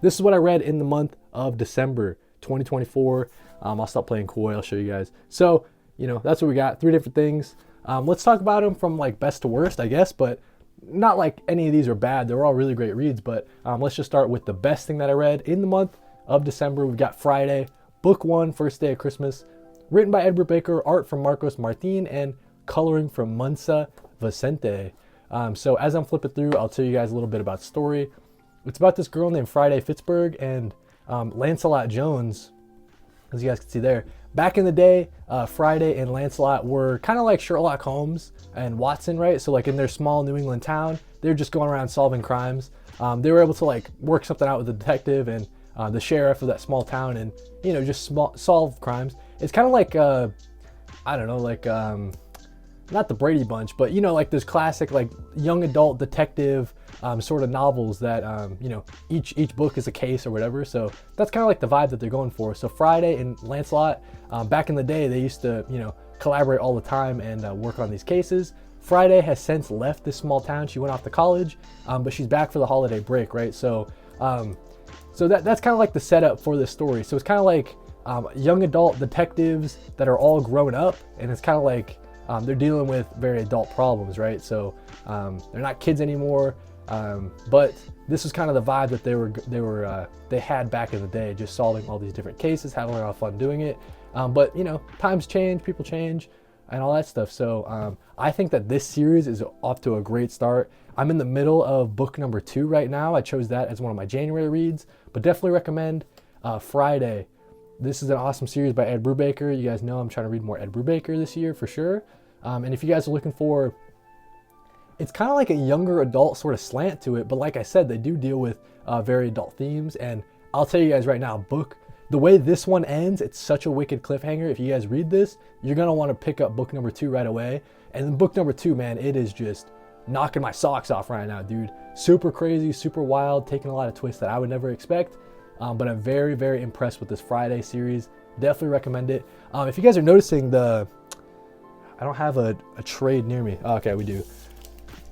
this is what I read in the month of December 2024. I'll stop playing coy. I'll show you guys. So, that's what we got. 3 different things. Let's talk about them from like best to worst, I guess, but not like any of these are bad. They were all really great reads, but let's just start with the best thing that I read in the month of December. We've got Friday, book 1, First Day of Christmas, written by Ed Brubaker, art from Martín, and coloring from Muntsa Vicente. So as I'm flipping through, I'll tell you guys a little bit about the story. It's about this girl named Friday Fitzberg and Lancelot Jones, as you guys can see there. Back in the day, Friday and Lancelot were kind of like Sherlock Holmes and Watson, right? So like in their small New England town, they're just going around solving crimes. They were able to like work something out with the detective and the sheriff of that small town, and just solve crimes. It's kind of like I don't know, like not the Brady Bunch, but like those classic like young adult detective sort of novels that each book is a case or whatever. So that's kind of like the vibe that they're going for. So Friday and Lancelot, back in the day, they used to collaborate all the time and work on these cases. Friday has since left this small town. She went off to college, but she's back for the holiday break, right? So that's kind of like the setup for this story. So it's kind of like young adult detectives that are all grown up, and it's kind of like they're dealing with very adult problems, right? So they're not kids anymore, but this is kind of the vibe that they had back in the day, just solving all these different cases, having a lot of fun doing it. But times change, people change, and all that stuff. So I think that this series is off to a great start. I'm in the middle of book number 2 right now. I chose that as one of my January reads, but definitely recommend Friday. This is an awesome series by Ed Brubaker. You guys know I'm trying to read more Ed Brubaker this year for sure. And if you guys are looking for, it's kind of like a younger adult sort of slant to it, but like I said, they do deal with very adult themes. And I'll tell you guys right now, the way this one ends, it's such a wicked cliffhanger. If you guys read this, you're going to want to pick up book number 2 right away. And then book number 2, man, it is just knocking my socks off right now, dude. Super crazy, super wild, taking a lot of twists that I would never expect. But I'm very, very impressed with this Friday series. Definitely recommend it. If you guys are noticing I don't have a trade near me. Oh, okay, we do.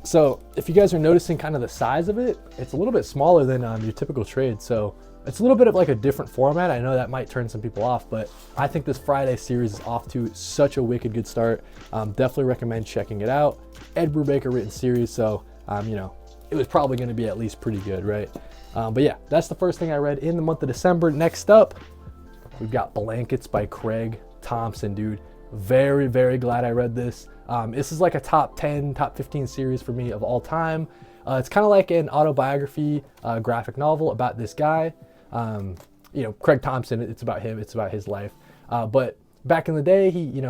So if you guys are noticing kind of the size of it, it's a little bit smaller than your typical trade. So it's a little bit of like a different format. I know that might turn some people off, but I think this Friday series is off to such a wicked good start. Definitely recommend checking it out. Ed Brubaker written series, so it was probably going to be at least pretty good, right? But yeah, that's the first thing I read in the month of December. Next up, we've got Blankets by Craig Thompson, dude. Very, very glad I read this. This is like a top 10, top 15 series for me of all time. It's kind of like an autobiography graphic novel about this guy. Craig Thompson, it's about him, it's about his life. But back in the day, he,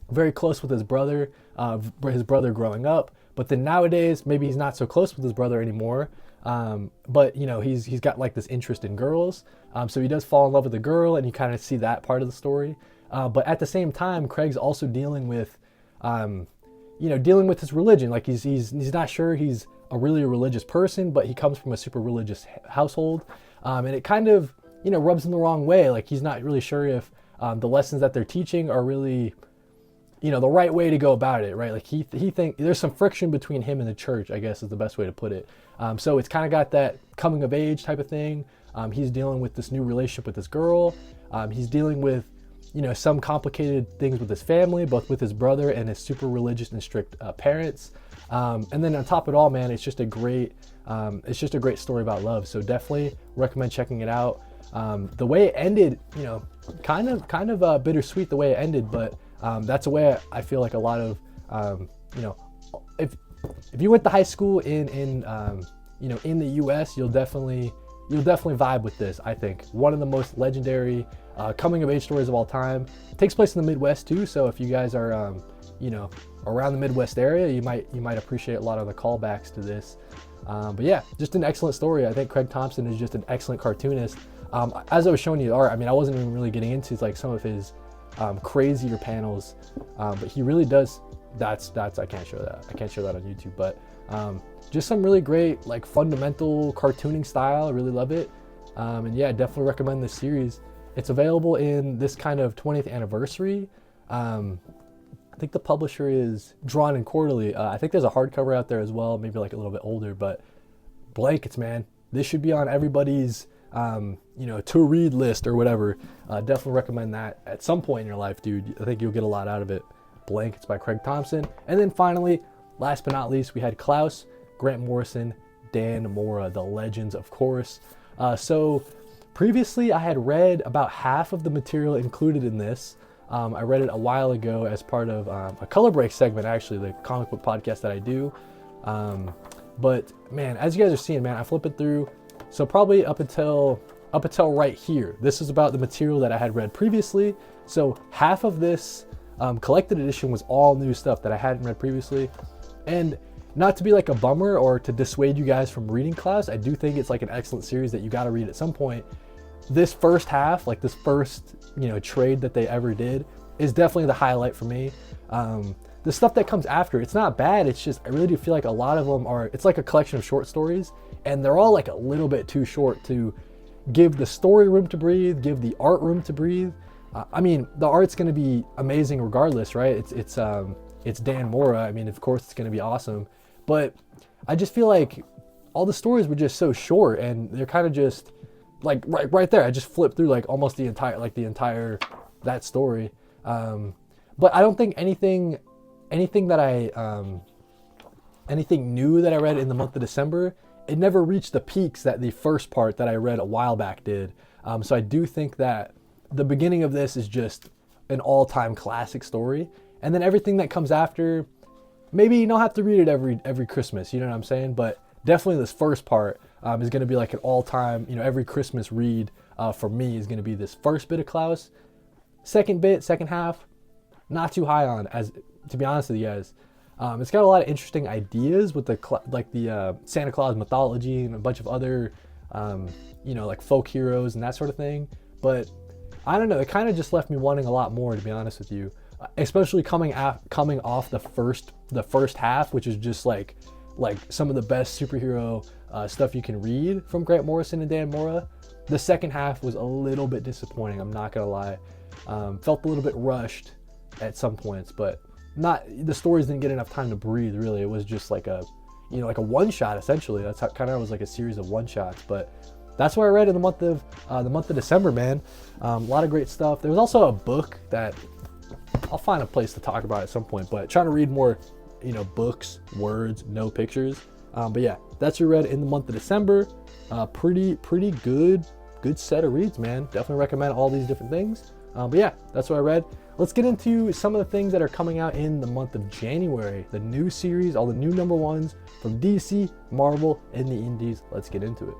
very close with his brother growing up. But then nowadays, maybe he's not so close with his brother anymore. But he's got like this interest in girls. So he does fall in love with a girl, and you kind of see that part of the story. But at the same time, Craig's also dealing with his religion. Like he's not sure he's a really religious person, but he comes from a super religious household. And it kind of, rubs him the wrong way. Like he's not really sure if the lessons that they're teaching are really, the right way to go about it, right? Like he think there's some friction between him and the church, I guess is the best way to put it. So it's kind of got that coming of age type of thing. He's dealing with this new relationship with this girl. He's dealing with, some complicated things with his family, both with his brother and his super religious and strict parents. And then on top of it all, man, it's just a great story about love. So definitely recommend checking it out. The way it ended, kind of bittersweet the way it ended, but that's a way I feel like a lot of, if you went to high school in the U.S., you'll definitely vibe with this. I think one of the most legendary coming of age stories of all time. It takes place in the Midwest too, so if you guys are around the Midwest area, you might appreciate a lot of the callbacks to this. But yeah, just an excellent story. I think Craig Thompson is just an excellent cartoonist. As I was showing you the art, I wasn't even really getting into like some of his crazier panels, but he really does. That's I can't show that. I can't show that on YouTube, but just some really great like fundamental cartooning style. I really love it. And yeah, I definitely recommend this series. It's available in this kind of 20th anniversary. I think the publisher is Drawn and Quarterly. I think there's a hardcover out there as well, maybe like a little bit older, but Blankets, man. this should be on everybody's to read list or whatever. Definitely recommend that at some point in your life, dude. I think you'll get a lot out of it. Blankets by Craig Thompson. And then finally, last but not least, we had Klaus, Grant Morrison, Dan Mora, the legends, of course. So previously I had read about half of the material included in this. I read it a while ago as part of a Color Break segment, actually, the comic book podcast that I do. But man, as you guys are seeing, man, I flip it through. So probably up until right here, this is about the material that I had read previously. So half of this collected edition was all new stuff that I hadn't read previously. And not to be like a bummer or to dissuade you guys from reading Klaus, I do think it's like an excellent series that you got to read at some point. This first half, like this first, trade that they ever did, is definitely the highlight for me. The stuff that comes after, it's not bad. It's just, I really do feel like a lot of them it's like a collection of short stories, and they're all like a little bit too short to give the story room to breathe, give the art room to breathe. I mean, the art's going to be amazing regardless, right? It's Dan Mora. I mean, of course it's going to be awesome, but I just feel like all the stories were just so short, and they're kind of just like right there. I just flipped through like almost the entire that story. But I don't think anything new that I read in the month of December, it never reached the peaks that the first part that I read a while back did. So I do think that the beginning of this is just an all-time classic story, and then everything that comes after, maybe you don't have to read it every Christmas, you know what I'm saying? But definitely this first part is going to be like an all-time, every Christmas read for me is going to be this first bit of Klaus. Second half, not too high on, as to be honest with you guys. It's got a lot of interesting ideas with the Santa Claus mythology and a bunch of other, like folk heroes and that sort of thing. But I don't know, it kind of just left me wanting a lot more, to be honest with you. Especially coming off the first half, which is just like some of the best superhero stuff you can read from Grant Morrison and Dan Mora. The second half was a little bit disappointing, I'm not gonna lie. Felt a little bit rushed at some points, but the stories didn't get enough time to breathe, really. It was just like a one shot, essentially. That's how kind of was like a series of one shots. But that's what I read in the month of December, man. A lot of great stuff. There was also a book that I'll find a place to talk about at some point, but trying to read more, books, words, no pictures. But yeah, that's what I read in the month of December. Pretty good set of reads, man. Definitely recommend all these different things. But yeah, that's what I read. Let's get into some of the things that are coming out in the month of January. The new series, all the new number ones from DC, Marvel, and the indies. Let's get into it.